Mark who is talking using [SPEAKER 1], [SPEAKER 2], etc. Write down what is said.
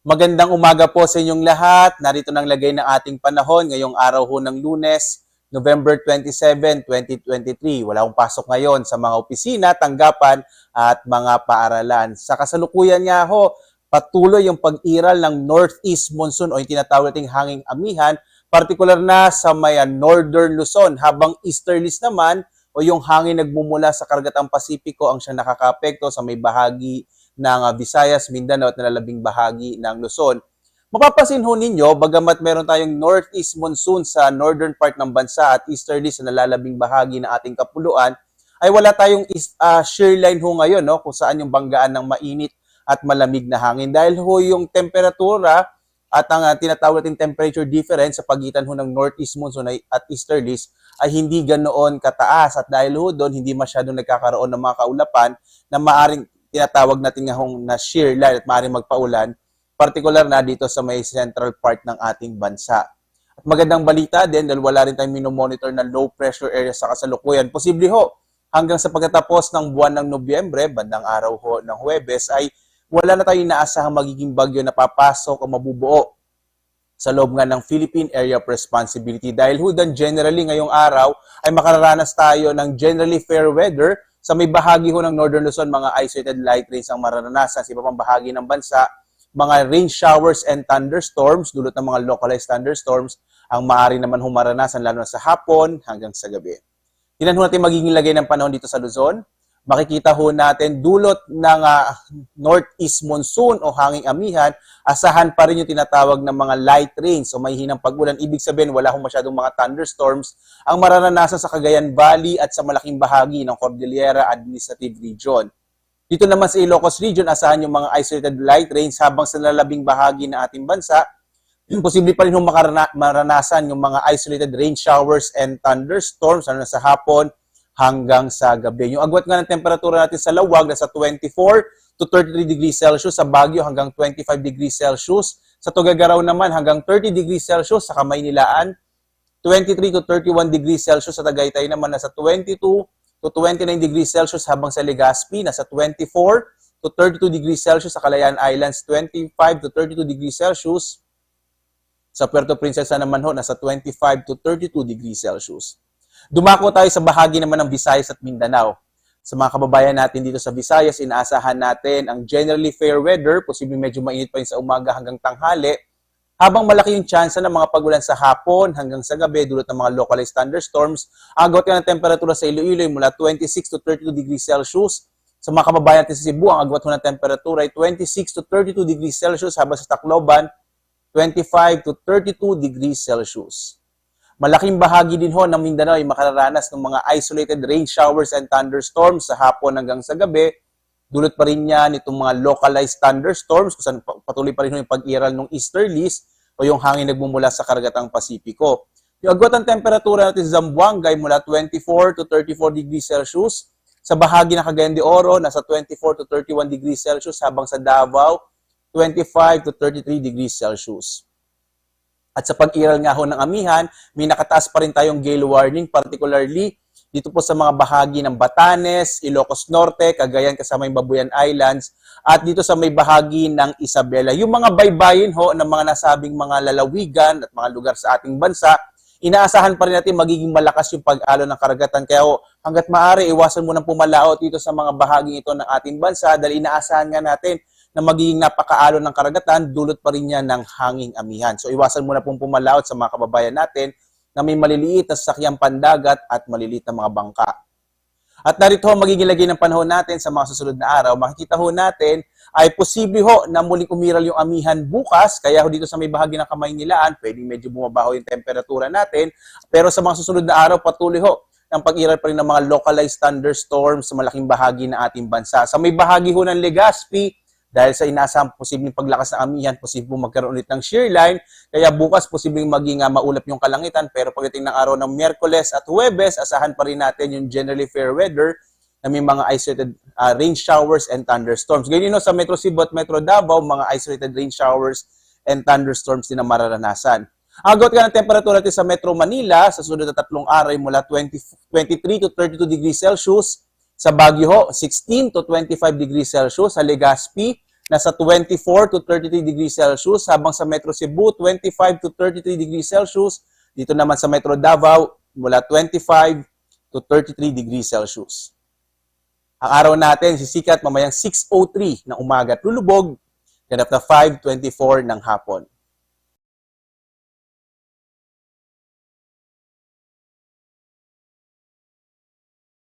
[SPEAKER 1] Magandang umaga po sa inyong lahat. Narito nang lagay ng ating panahon ngayong araw ho ng Lunes, November 27, 2023. Wala akong pasok ngayon sa mga opisina, tanggapan at mga paaralan. Sa kasalukuyan nga ho, patuloy yung pag-iral ng Northeast Monsoon o yung tinatawag nating hanging amihan, partikular na sa may Northern Luzon, habang Easterlies naman o yung hangin nagmumula sa Karagatang Pasipiko ang siyang nakakaapekto sa may bahagi ng Visayas, Mindanao at nalalabing bahagi ng Luzon. Mapapansin ho ninyo, bagamat meron tayong northeast monsoon sa northern part ng bansa at easterly sa nalalabing bahagi ng ating kapuluan, ay wala tayong shear line ho ngayon, no, kung saan yung banggaan ng mainit at malamig na hangin. Dahil ho yung temperatura at ang tinatawag nating temperature difference sa pagitan ho ng northeast monsoon at easterlies ay hindi ganoon kataas. At dahil ho doon, hindi masyadong nagkakaroon ng mga kaulapan na maaring tinatawag natin nga hong na shear line at maaaring magpaulan, particular na dito sa may central part ng ating bansa. At magandang balita din dahil wala rin tayong minomonitor na low pressure area sa kasalukuyan. Posible ho, hanggang sa pagtatapos ng buwan ng Nobyembre, bandang araw ho ng Huwebes, ay wala na tayong inaasahang magiging bagyo na papasok o mabubuo sa loob nga ng Philippine Area of Responsibility. Dahil ho dan generally ngayong araw ay makararanas tayo ng generally fair weather. Sa may bahagi ho ng Northern Luzon, mga isolated light rains ang mararanasan. Sa iba pang bahagi ng bansa, mga rain showers and thunderstorms, dulot ng mga localized thunderstorms, ang maaari naman humaranasan lalo na sa hapon hanggang sa gabi. Tingnan ho natin magiging lagay ng panahon dito sa Luzon. Makikita ho natin dulot ng northeast monsoon o hanging amihan, asahan pa rin yung tinatawag ng mga light rains o may hinang pag-ulan. Ibig sabihin, wala hong masyadong mga thunderstorms ang mararanasan sa Cagayan Valley at sa malaking bahagi ng Cordillera Administrative Region. Dito naman sa Ilocos Region, asahan yung mga isolated light rains habang sa lalabing bahagi ng ating bansa. Posible pa rin hong maranasan yung mga isolated rain showers and thunderstorms ano na sa hapon hanggang sa gabi. Yung agwat nga ng temperatura natin sa Lawag nasa 24 to 33 degrees Celsius, sa Baguio hanggang 25 degrees Celsius, sa Tuguegarao naman hanggang 30 degrees Celsius, sa Kamaynilaan 23 to 31 degrees Celsius, sa Tagaytay naman nasa 22 to 29 degrees Celsius, habang sa Legazpi nasa 24 to 32 degrees Celsius, sa Kalayaan Islands 25 to 32 degrees Celsius, sa Puerto Princesa naman ho nasa 25 to 32 degrees Celsius. Dumako tayo sa bahagi naman ng Visayas at Mindanao. Sa mga kababayan natin dito sa Visayas, inaasahan natin ang generally fair weather, posibleng medyo mainit pa rin sa umaga hanggang tanghali, habang malaki yung tsansa ng mga pagulan sa hapon hanggang sa gabi dulot ng mga localized thunderstorms. Agwat ng temperatura sa Iloilo ay mula 26 to 32 degrees Celsius. Sa mga kababayan natin sa Cebu, ang agwat ng temperatura ay 26 to 32 degrees Celsius, habang sa Tacloban, 25 to 32 degrees Celsius. Malaking bahagi din ho ng Mindanao ay makararanas ng mga isolated rain showers and thunderstorms sa hapon hanggang sa gabi. Dulot pa rin yan itong mga localized thunderstorms kung saan patuloy pa rin yung pag-iral ng easterlies o yung hangin nagmumula sa Karagatang Pasipiko. Yung agwat ng temperatura natin sa Zamboanga ay mula 24 to 34 degrees Celsius. Sa bahagi ng Cagayan de Oro, nasa 24 to 31 degrees Celsius, habang sa Davao, 25 to 33 degrees Celsius. At sa pag-iral nga ho ng amihan, may nakataas pa rin tayong gale warning, particularly dito po sa mga bahagi ng Batanes, Ilocos Norte, Cagayan kasama yung Babuyan Islands, at dito sa may bahagi ng Isabela. Yung mga baybayin ho ng mga nasabing mga lalawigan at mga lugar sa ating bansa, inaasahan pa rin natin magiging malakas yung pag-alon ng karagatan. Kaya ho, hanggat maaari, iwasan mo nang pumalaot dito sa mga bahaging ito ng ating bansa dahil inaasahan nga natin na magiging napakaalon ng karagatan, dulot pa rin niya ng hanging amihan. So iwasan muna pong pumalaot sa mga kababayan natin na may maliliit na sasakyang pandagat at maliliit na mga bangka. At narito ho magiging lagay ng panahon natin sa mga susunod na araw. Makikita ho natin ay posible ho na muling umiral yung amihan bukas, kaya ho dito sa may bahagi ng Kamaynilaan, pwedeng medyo bumabaho yung temperatura natin. Pero sa mga susunod na araw, patuloy ho ng pag-iral pa rin ng mga localized thunderstorms sa malaking bahagi ng ating bansa. Sa may bahagi ho ng Legazpi, dahil sa inaasahang posibleng paglakas ng amihan, posibleng magkaroon ulit ng shear line. Kaya bukas posibleng maging maulap yung kalangitan. Pero pagdating ng araw ng Miyerkules at Huwebes, asahan pa rin natin yung generally fair weather na may mga isolated rain showers and thunderstorms. Ganyan sa Metro Cebu at Metro Davao, mga isolated rain showers and thunderstorms din na mararanasan. Agawat ka ng temperatura natin sa Metro Manila sa sunod na 3 araw mula 23 to 32 degrees Celsius. Sa Baguio, 16 to 25 degrees Celsius. Sa Legazpi, nasa 24 to 33 degrees Celsius, habang sa Metro Cebu, 25 to 33 degrees Celsius. Dito naman sa Metro Davao, mula 25 to 33 degrees Celsius. Ang araw natin, sisikat mamayang 6:03 ng umaga at lulubog, ganap na 5:24 ng hapon.